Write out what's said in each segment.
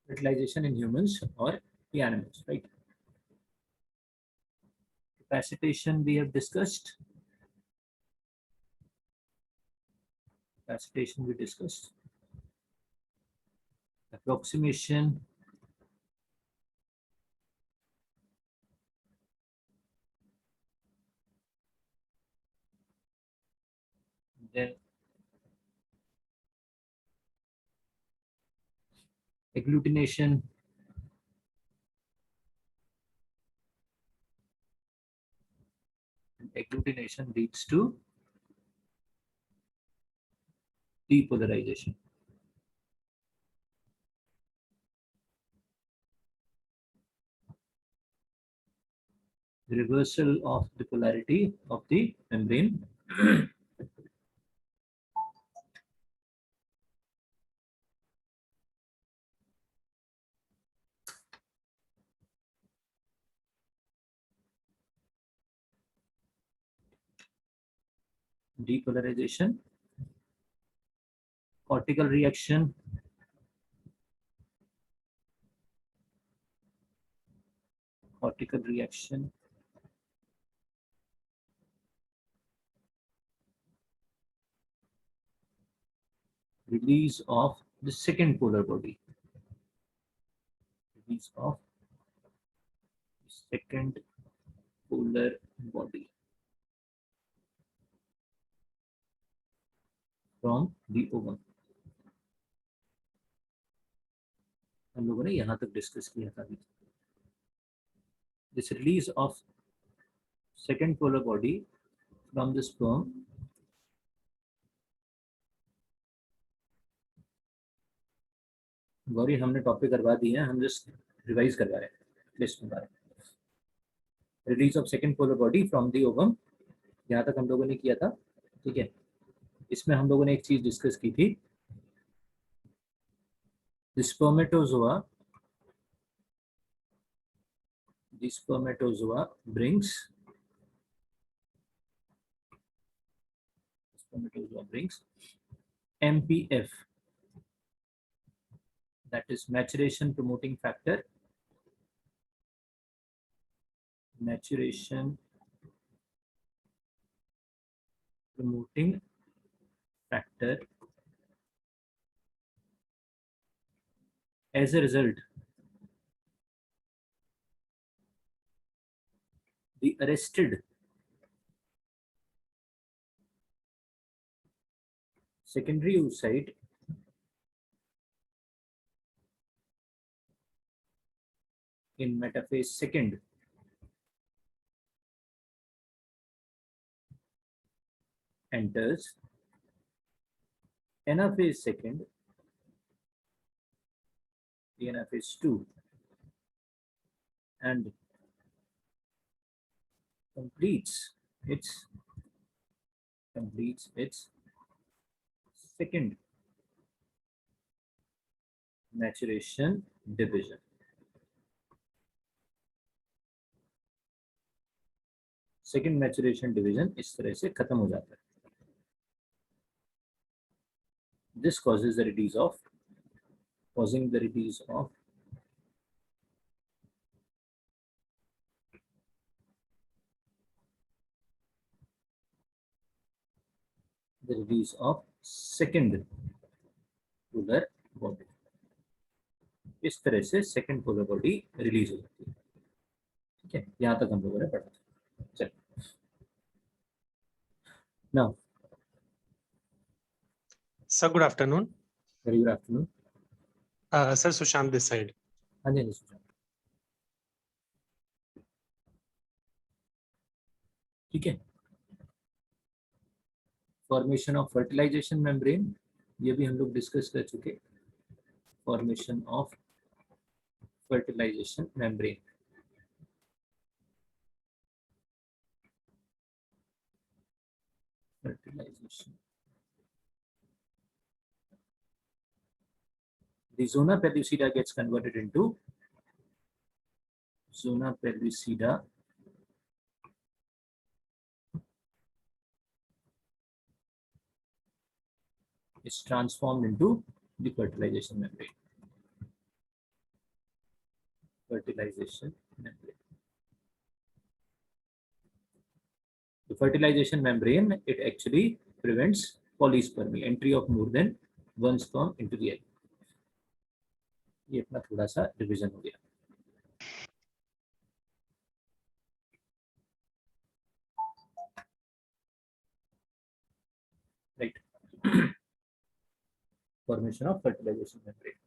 fertilization in humans or the animals, right? Capacitation we have discussed. Capacitation we discussed. Approximation. Then agglutination. And agglutination leads to depolarization. The reversal of the polarity of the membrane. Depolarization. Cortical reaction. Cortical reaction. Release of the second polar body. Release of the second polar body from the ovum. हम लोगों ने यहाँ तक discuss किया था. This release of second polar body from the sperm Gauri हमने topic करवा दी है, हम जस्ट रिवाइज करवा रहे हैं लिस्ट में. Release of second polar body from the ovum, यहाँ तक हम लोगों ने किया था. ठीक है, इसमें हम लोगों ने एक चीज डिस्कस की थी. The spermatozoa brings MPF, that is maturation promoting factor. Maturation promoting factor. As a result, the arrested secondary oocyte in metaphase second enters anaphase second, the anaphase 2, and completes its second maturation division. Second maturation division इस तरह से खत्म हो जाता है. This causes the release of second polar body. इस तरह से सेकेंड पोलर बॉडी रिलीज हो जाती है. ठीक है, यहां तक हम लोगों ने पढ़ा. चलिए, now Sir, good afternoon. Very good afternoon. Sir, Sushant this side. हाँ जी सुशांत. ठीक है, फॉर्मेशन ऑफ फर्टिलाइजेशन मेम्ब्रेन ये भी हम लोग डिस्कस कर चुके. Formation of fertilization membrane. Fertilization. The zona pellucida gets converted into zona pellucida is transformed into the fertilization membrane. fertilization membrane. The fertilization membrane, it actually prevents polyspermy, entry of more than one sperm into the egg. ये अपना थोड़ा सा revision हो गया. Right. Formation of fertilization membrane.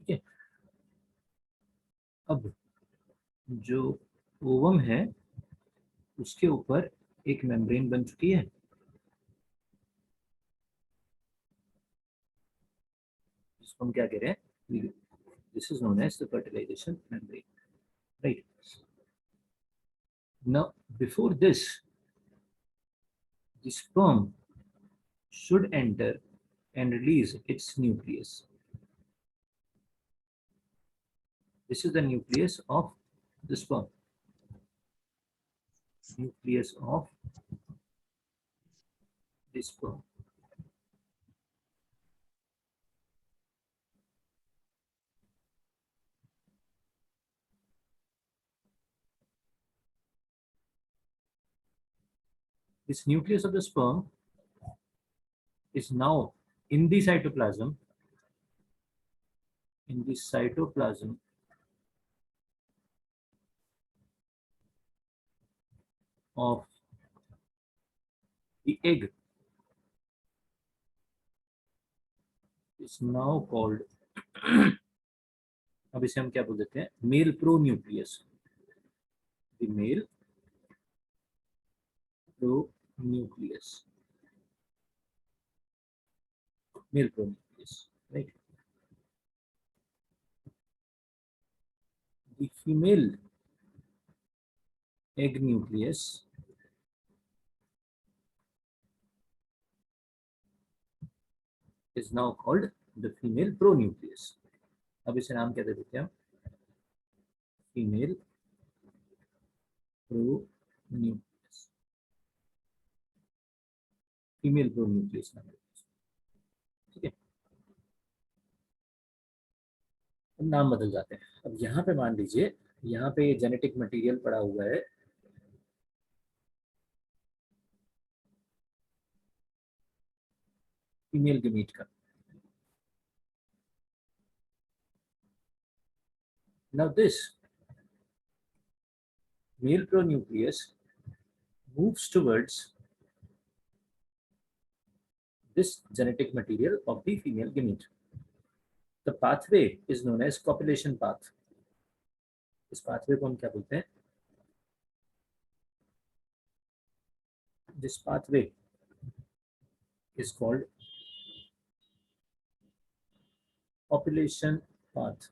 ठीक है. अब जो ओवम है उसके ऊपर एक मेम्ब्रेन बन चुकी है. जिसको हम क्या कह रहे हैं? This is known as the fertilization membrane. Right. Now, before this, the sperm should enter and release its nucleus. This is the nucleus of the sperm. Nucleus of the sperm. This nucleus of the sperm is now in the cytoplasm. In the cytoplasm of the egg is now called, अब इसे हम क्या बोल देते हैं? Male pronucleus. The male pronucleus. Male pronucleus, right? The female egg nucleus is now called the female pronucleus. अब इसे नाम क्या दे देते हैं? Female pronucleus. Female pronucleus नाम देते हैं. ठीक है. अब नाम बदल जाते हैं. अब यहाँ पे मान लीजिए, यहाँ पे जेनेटिक मटेरियल पड़ा हुआ है. फीमेल गेमीट का. Now this male pronucleus moves towards this genetic material of the female gamete. The pathway is known as copulation path. इस pathway को हम क्या बोलते हैं? This pathway is called copulation path.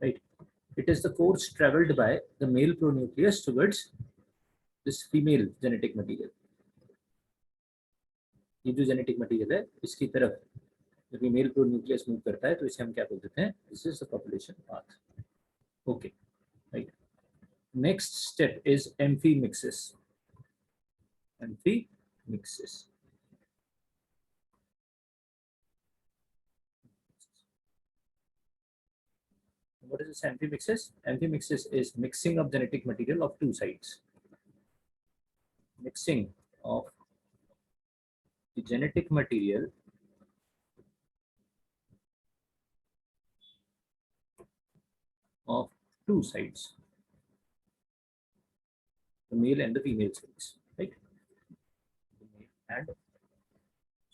Right. It is the course traveled by the male pronucleus towards this female genetic material. ये जो genetic material है, इसकी तरफ जब ये male pronucleus move करता है, तो इसे हम क्या बोल देते हैं? This is the copulation path. Okay. Right. Next step is amphimixis. Amphimixis. What is this amphimixis? Amphimixis is mixing of genetic material of two sides. Mixing of the genetic material of two sides, the male and the female sides, right? The male and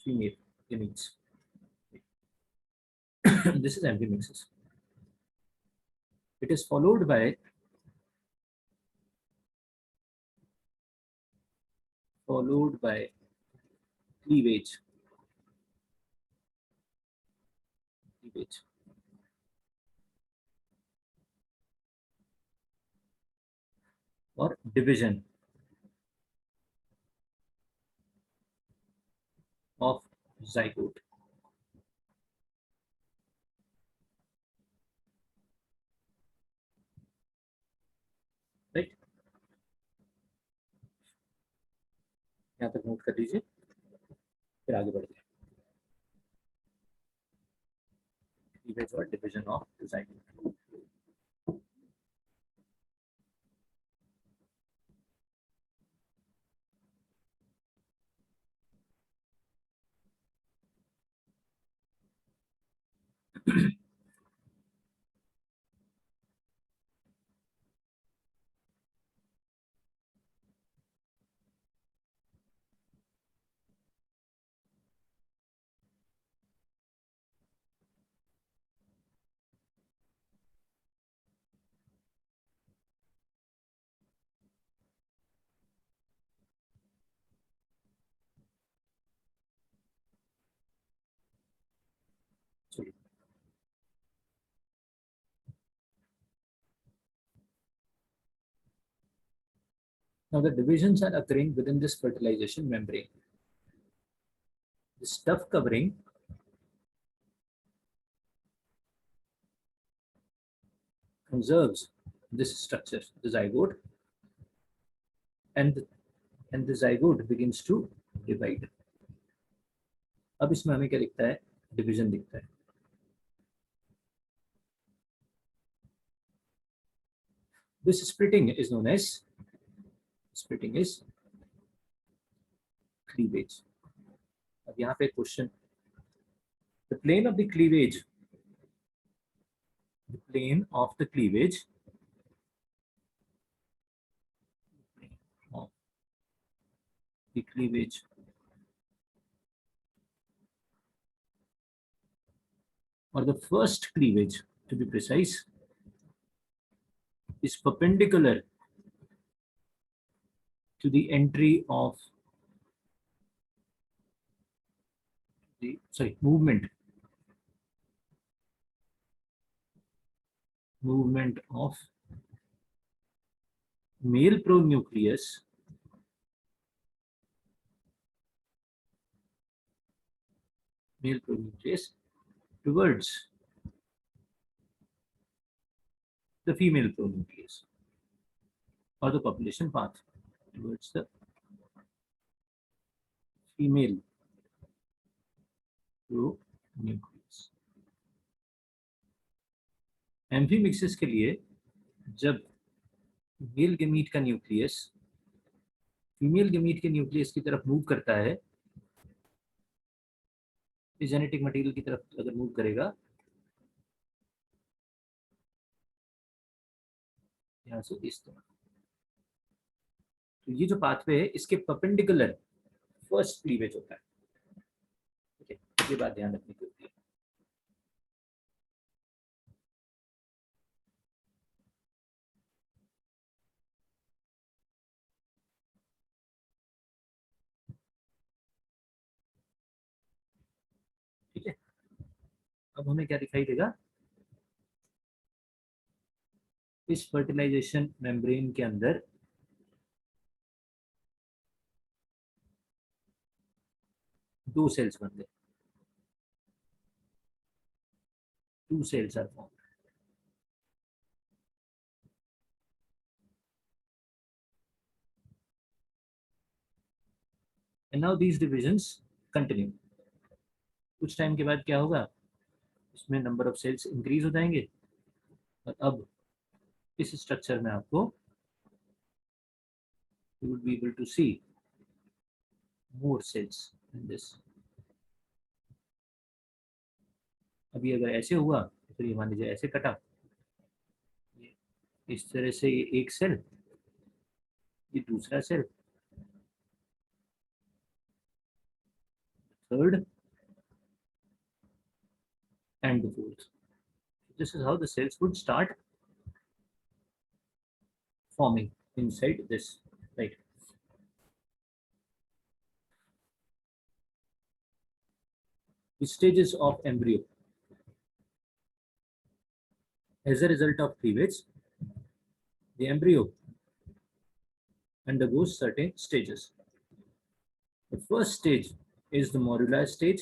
female gametes. This is amphimixis. It is followed by cleavage. Or division of zygote. Right, यहाँ तक note कर लीजिए, फिर आगे बढ़ते हैं. Cleavage or division of the zygote. चलिए, now the divisions are occurring within this fertilization membrane. The stuff covering conserves this structure, the zygote, and the zygote begins to divide. अब इसमें हमें क्या दिखता है? डिवीजन दिखता है. This splitting is known as cleavage. अब यहाँ पे question, the plane of the cleavage or the first cleavage, to be precise, is perpendicular to the entry of the movement of male pronucleus towards the female pronucleus, or the population path towards the female pronucleus. Amphimixis के लिए जब male gamete का nucleus female gamete के nucleus की तरफ move करता है, इस जेनेटिक मटेरियल की तरफ अगर मूव करेगा, यहाँ से इस तरह, तो ये जो पाथवे है इसके परपेंडिकुलर फर्स्ट क्लीवेज होता है. ठीक है, ये बात ध्यान रखने की होती है. ठीक है, अब हमें क्या दिखाई देगा? इस फर्टिलाइजेशन मेम्ब्रेन के अंदर दो सेल्स बन गए, 2 cells are formed. And now these divisions continue. कुछ टाइम के बाद क्या होगा? इसमें नंबर ऑफ सेल्स इंक्रीज हो जाएंगे, और अब इस स्ट्रक्चर में आपको you would be able to see more cells in this. अभी अगर ऐसे हुआ तो फिर ये मान लीजिए ऐसे कटा, इस तरह से ये एक सेल, ये दूसरा cell, third and the fourth. This is how the cells would start forming inside this, right? The stages of embryo. As a result of cleavage, the embryo undergoes certain stages. The first stage is the morula stage,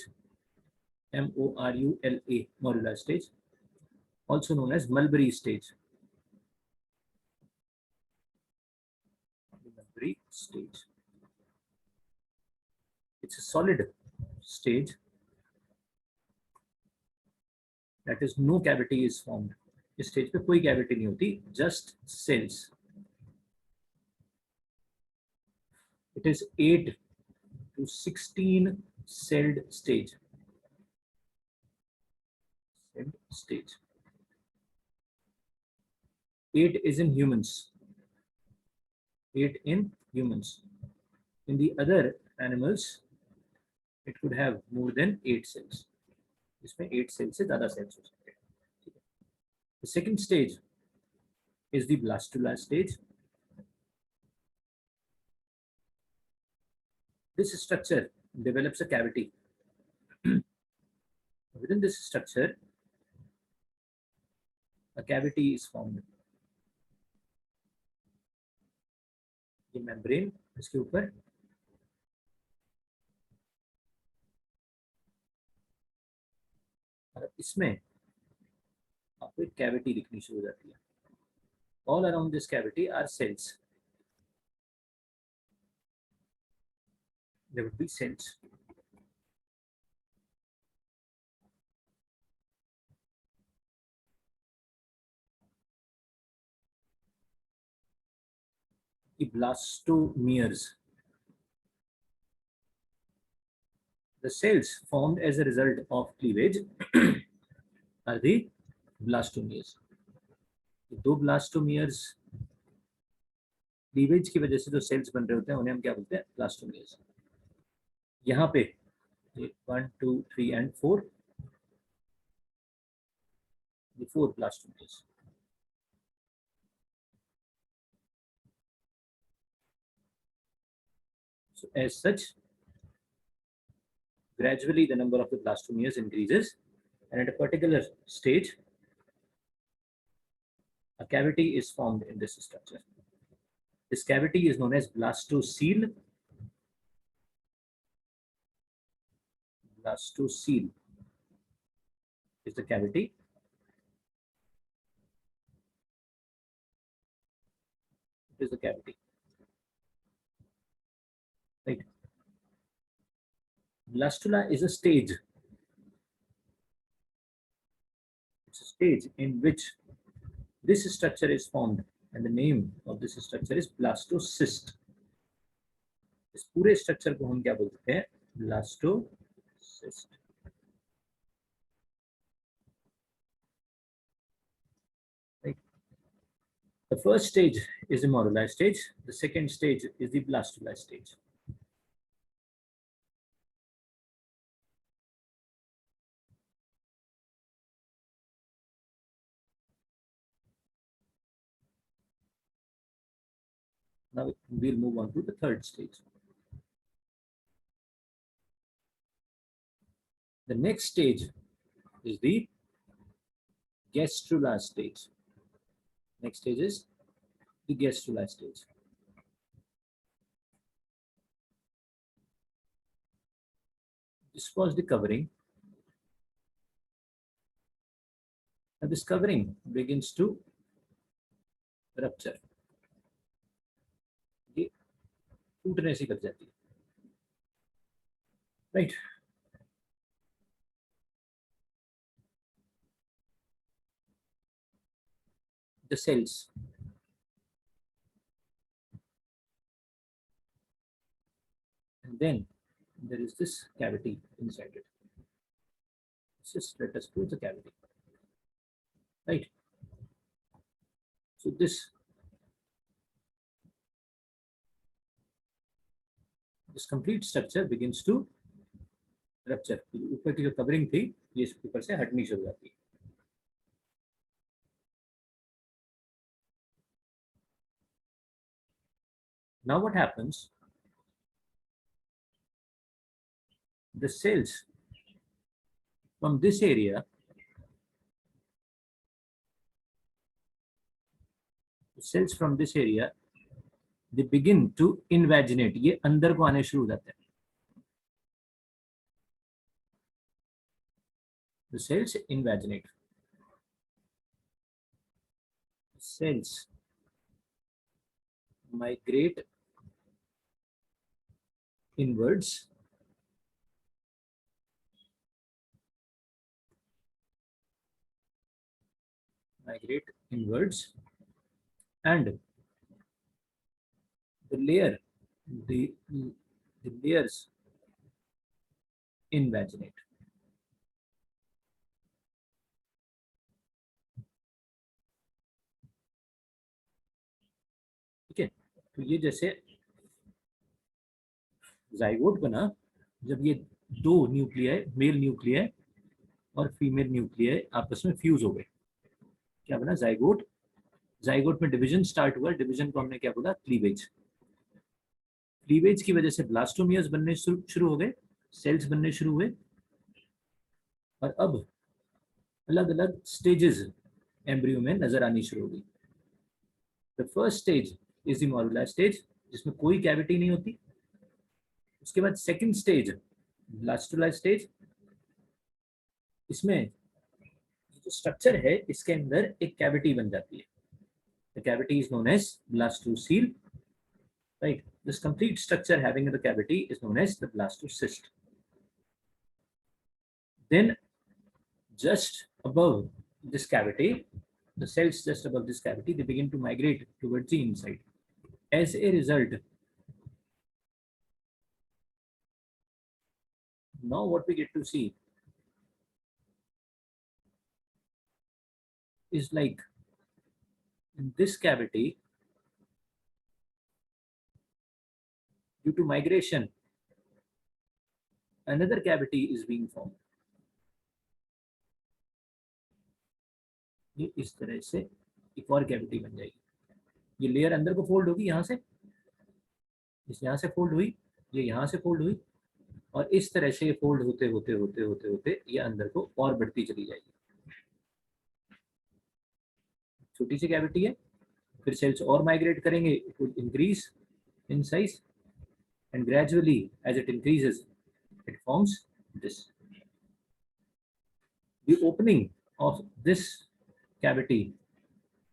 M-O-R-U-L-A, morula stage, also known as mulberry stage. The mulberry stage. It's a solid stage, that is no cavity is formed. इस stage पे कोई cavity नहीं होती, just cells. It is 8 to 16 celled stage. Celled stage. 8 is in humans. 8 in humans. In the other animals, it could have more than 8 cells. इसमें 8 cells से ज़्यादा cells हो सकते हैं. The second stage is the blastula stage. This structure develops a cavity. Within this structure, a cavity is formed. ये membrane इसके ऊपर और इसमें आपको एक कैविटी दिखनी शुरू हो जाती है. All around this cavity are cells. There would be cells. The blastomeres. The cells formed as a result of cleavage are the blastomeres. दो blastomeres cleavage की वजह से जो cells बन रहे होते हैं उन्हें हम क्या बोलते हैं? Blastomeres. यहाँ पे 1, 2, 3 and 4, the 4 blastomeres. So as such, gradually the number of the blastomeres increases, and at a particular stage, a cavity is formed in this structure. This cavity is known as blastocele. Blastocele is the cavity. It is the cavity. Right. Blastula is a stage. It's a stage in which this structure is formed, and the name of this structure is blastocyst. इस पूरे structure को हम क्या बोलते हैं? Blastocyst. Right. The first stage is the morula stage. The second stage is the blastula stage. Now we'll move on to the third stage. The next stage is the gastrula stage. Next stage is the gastrula stage. This was the covering. Now this covering begins to rupture. ये टूटने से कर जाती है. Right. The cells. And then there is this cavity inside it. Just let us prove the cavity. Right. So this complete structure begins to rupture, ऊपर की जो covering थी ये इसके ऊपर से हटनी शुरू हो जाती है. Now what happens? The cells from this area, they begin to invaginate. ये अंदर को आने शुरू हो जाते हैं. The cells invaginate. Cells migrate inwards and the layers invaginate. ठीक है, तो ये जैसे जाइगोट बना जब ये दो न्यूक्लियाई, मेल न्यूक्लियाई और फीमेल न्यूक्लियाई आपस में फ्यूज हो गए. क्या बना? जाइगोट. जाइगोट में डिवीजन स्टार्ट हुआ. डिवीजन को हमने क्या बोला? क्लीवेज. क्लीवेज की वजह से ब्लास्टोमियर्स बनने शुरू हो गए, सेल्स बनने शुरू हुए. और अब अलग अलग स्टेजेस एम्ब्रियो में नजर आनी शुरू हो गई. The first stage is the morula stage, जिसमें कोई कैविटी नहीं होती. उसके बाद सेकंड स्टेज, ब्लास्टुला स्टेज. इसमें जो स्ट्रक्चर है इसके अंदर एक कैविटी बन जाती है. The cavity is known as blastocoel. Right, this complete structure having the cavity is known as the blastocyst. Then just above this cavity, the cells just above this cavity, they begin to migrate towards the inside. As a result, now what we get to see is like in this cavity, due to migration, another cavity is being formed. ये इस तरह से एक और cavity बन जाएगी. ये layer अंदर को फोल्ड होगी, यहाँ से यहाँ से फोल्ड हुई, ये यहाँ से फोल्ड हुई, और इस तरह से फोल्ड होते होते होते होते होते ये अंदर को और बढ़ती चली जाएगी. छोटी सी कैविटी है, फिर सेल्स और माइग्रेट करेंगे, it will increase in size and gradually as it increases it forms this. The opening of this cavity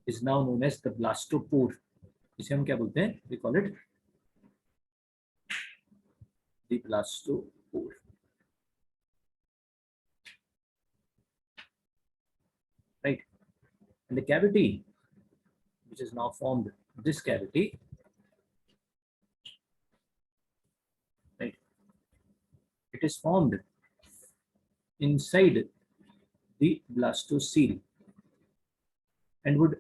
is now known as the blastopore. इसे हम क्या बोलते हैं? We call it the blastopore. Right, and the cavity which is now formed, this cavity, right, it is formed inside the blastocele and would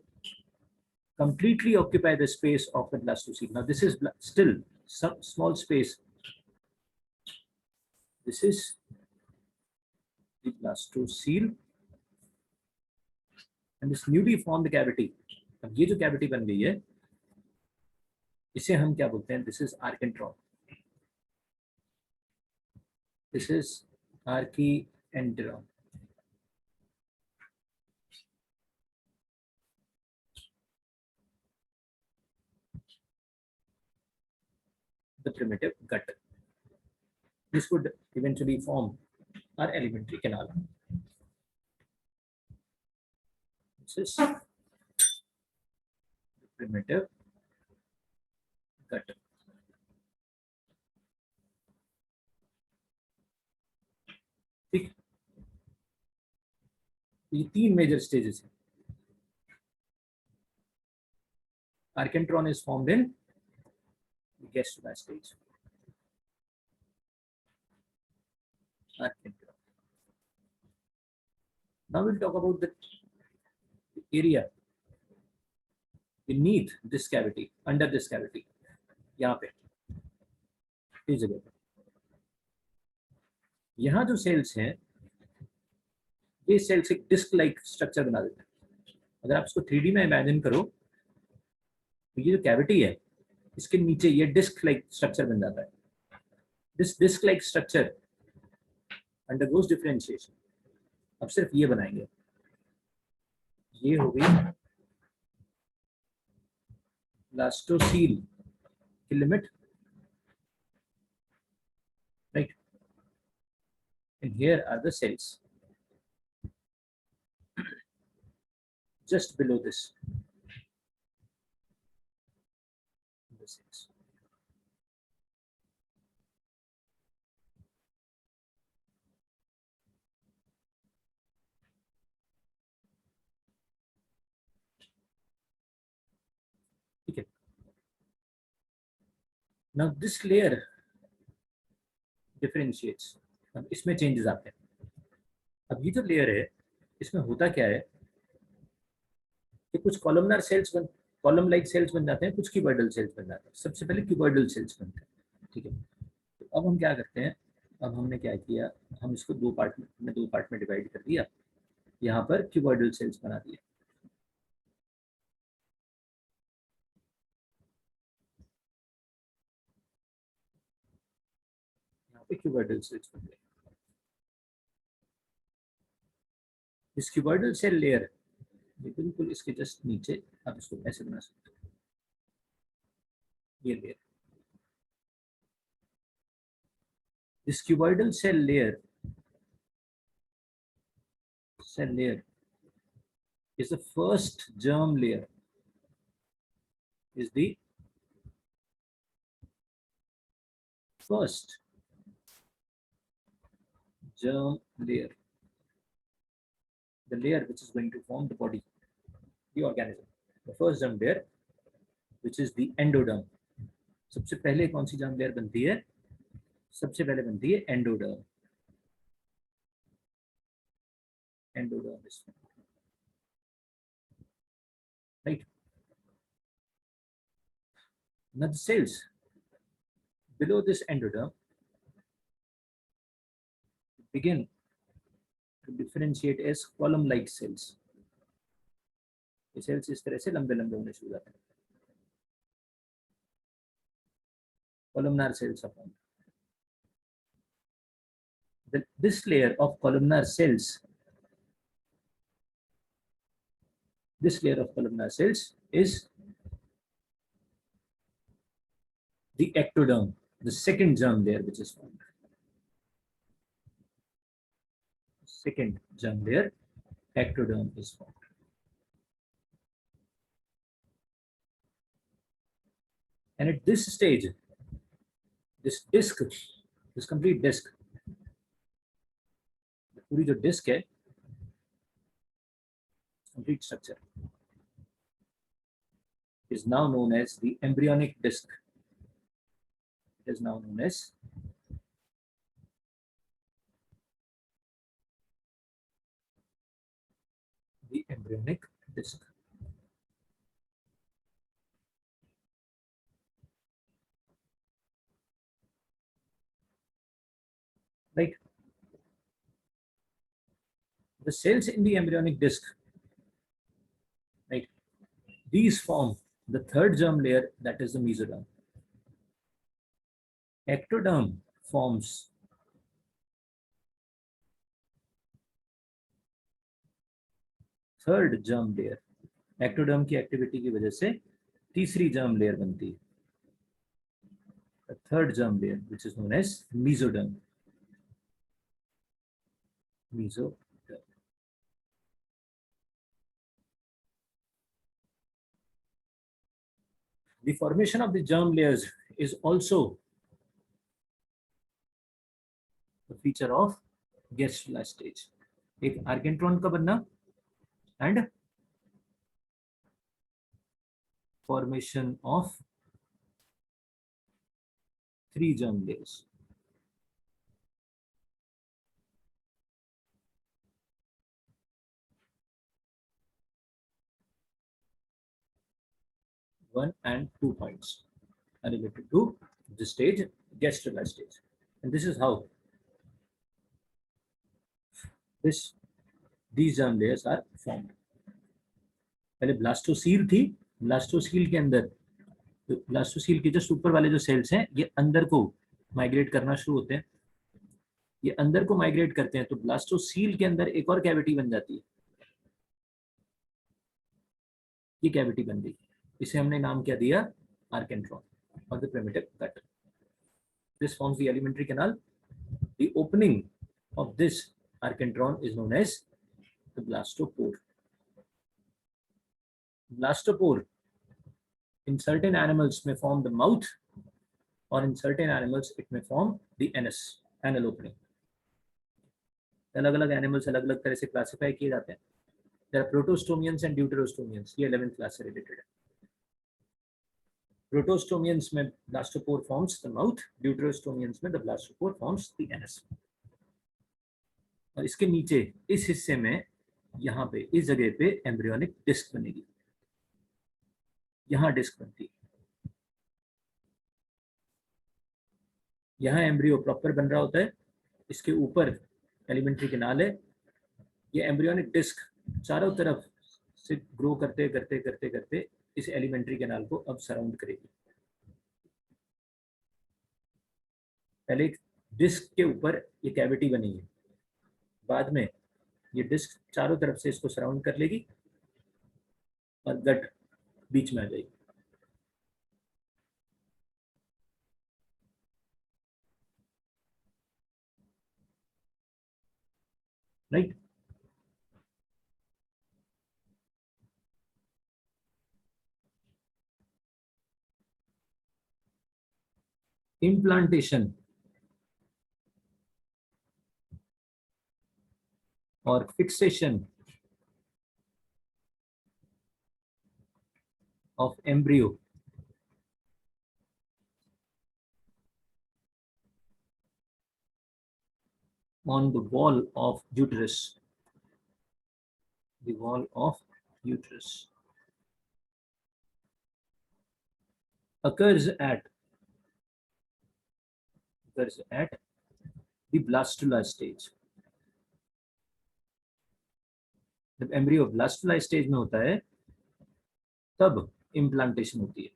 completely occupy the space of the blastocele. Now this is still some small space. This is the blastocele and this newly formed cavity. अब ये जो cavity बन गई है इसे हम क्या बोलते हैं? This is archenteron. This is archenteron. The primitive gut. This would eventually form our alimentary canal. This is the primitive gut. ठीक, ये तीन मेजर स्टेजेस हैं. Archentron is formed in the gastrula stage. Archentron. Now we'll talk about the area beneath this cavity, under this cavity. यहाँ पे इस जगह पे यहाँ जो सेल्स हैं, ये सेल्स एक डिस्क लाइक स्ट्रक्चर बना देते हैं। अगर आप इसको 3D में इमेजिन करो तो ये जो कैविटी है इसके नीचे ये डिस्क लाइक स्ट्रक्चर बन जाता है। This disk like structure undergoes differentiation. अब सिर्फ ये बनाएंगे, ये हो गई ब्लास्टोसील की limit, right, and here are the cells just below this, the cells. ठीक है, now this layer differentiates. अब इसमें चेंजेस आते हैं। अब ये जो लेयर है इसमें होता क्या है कि कुछ columnar cells column like cells बन जाते हैं, कुछ क्यूबॉइडल सेल्स बन जाते हैं। सबसे पहले क्यूबॉइडल सेल्स बनते हैं। ठीक है, तो अब हम क्या करते हैं, अब हमने क्या किया, हम इसको दो पार्ट में डिवाइड कर दिया। यहाँ पर क्यूबॉइडल सेल्स बना दिए। यहाँ पे क्यूबॉइडल सेल्स बन गए। इस क्यूबॉइडल सेल लेयर बिल्कुल इसके जस्ट नीचे आप इसको ऐसे बना सकते हो, ये layer. This cuboidal cell layer is the first germ layer, is the first germ layer, the layer which is going to form the body, the organism. The first germ layer, which is the endoderm. सबसे पहले कौन सी germ layer बनती है? सबसे पहले बनती है endoderm. Endoderm is right. Now the cells below this endoderm begin to differentiate as column-like cells. ये cells इस तरह से लंबे लंबे होने शुरू हो जाते हैं। Columnar cells are formed. This layer of columnar cells, is the ectoderm, the second germ layer which is formed. Second germ layer, ectoderm is formed. And at this stage, this disc, this complete disc, पूरी जो disc है, complete structure, is now known as the embryonic disc. It is now known as the embryonic disc. Right? The cells in the embryonic disc, right? These form the third germ layer, that is the mesoderm. Ectoderm forms third germ layer. Ectoderm की activity की वजह से तीसरी germ layer बनती है, the third germ layer, which is known as mesoderm. Mesoderm. The formation of the germ layers is also the feature of gastrula stage. एक आर्केंट्रॉन का बनना and formation of three germ layers. One and 2 points are related to this stage, gastrula stage, and this is how these germ layers are formed. पहले blastocoel थी, blastocoel के अंदर, तो blastocoel के just ऊपर वाले जो सेल्स हैं ये अंदर को माइग्रेट करना शुरू होते हैं, ये अंदर को माइग्रेट करते हैं, तो ब्लास्टोसील के अंदर एक और कैविटी बन जाती है, ये कैविटी बन गई, इसे हमने नाम क्या दिया, आर्केंट्रॉन और the primitive cut. This forms the alimentary canal. The opening of this archentron is known as the blastopore. Blastopore in certain animals may form the mouth, or in certain animals it may form the anus, anal opening. अलग अलग animals अलग अलग तरह से classify किए जाते हैं. There are protostomians and deuterostomians. ये 11th क्लास से रिलेटेड है. Protostomians में blastopore forms the mouth, deuterostomians में the blastopore forms the anus. और इसके नीचे इस हिस्से में यहाँ पे इस जगह पे एम्ब्रियोनिक डिस्क बनेगी, यहाँ डिस्क बनती है, यहाँ एम्ब्रियो प्रॉपर बन रहा होता है, इसके ऊपर एलिमेंट्री कैनाल है, ये एम्ब्रियोनिक डिस्क चारों तरफ से ग्रो करते करते करते करते इस एलिमेंट्री कैनाल को अब सराउंड करेगी. पहले एक डिस्क के ऊपर ये कैविटी बनी है, बाद में ये डिस्क चारों तरफ से इसको सराउंड कर लेगी और गट बीच में आ जाएगी. राइट. इम्प्लांटेशन और fixation of embryo on the wall of uterus, the wall of uterus occurs at the blastula stage. जब एम्ब्रियो ब्लास्टुला स्टेज में होता है तब इम्प्लांटेशन होती है.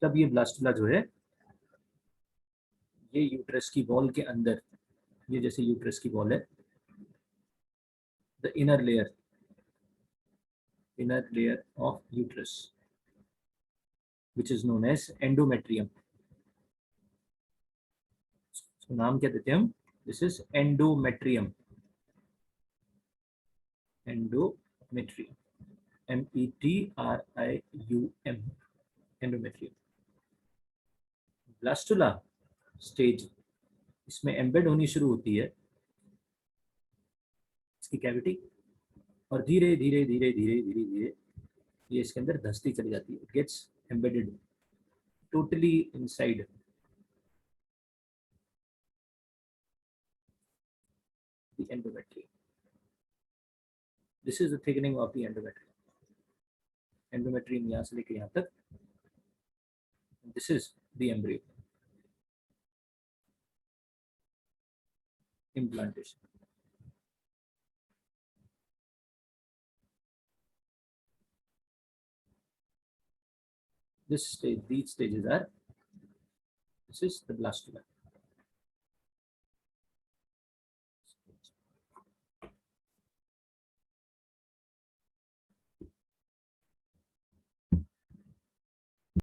तब ये ब्लास्टुला जो है ये यूट्रस की वॉल के अंदर, ये जैसे यूट्रस की वॉल है, the inner layer of uterus which is known as endometrium. नाम क्या देते हैं हम, this is endometrium. Endometrium, METRIUM, endometrium. Blastula stage, इसमें एम्बेड होनी शुरू होती है इसकी कैविटी, और धीरे धीरे धीरे धीरे धीरे धीरे ये इसके अंदर धंसती चली जाती है. It gets embedded totally inside the endometrium. This is the thickening of the endometrium. Endometrium यहाँ से लेकर यहाँ तक, this is the embryo. Implantation. This stage, these stages are, this is the blastula.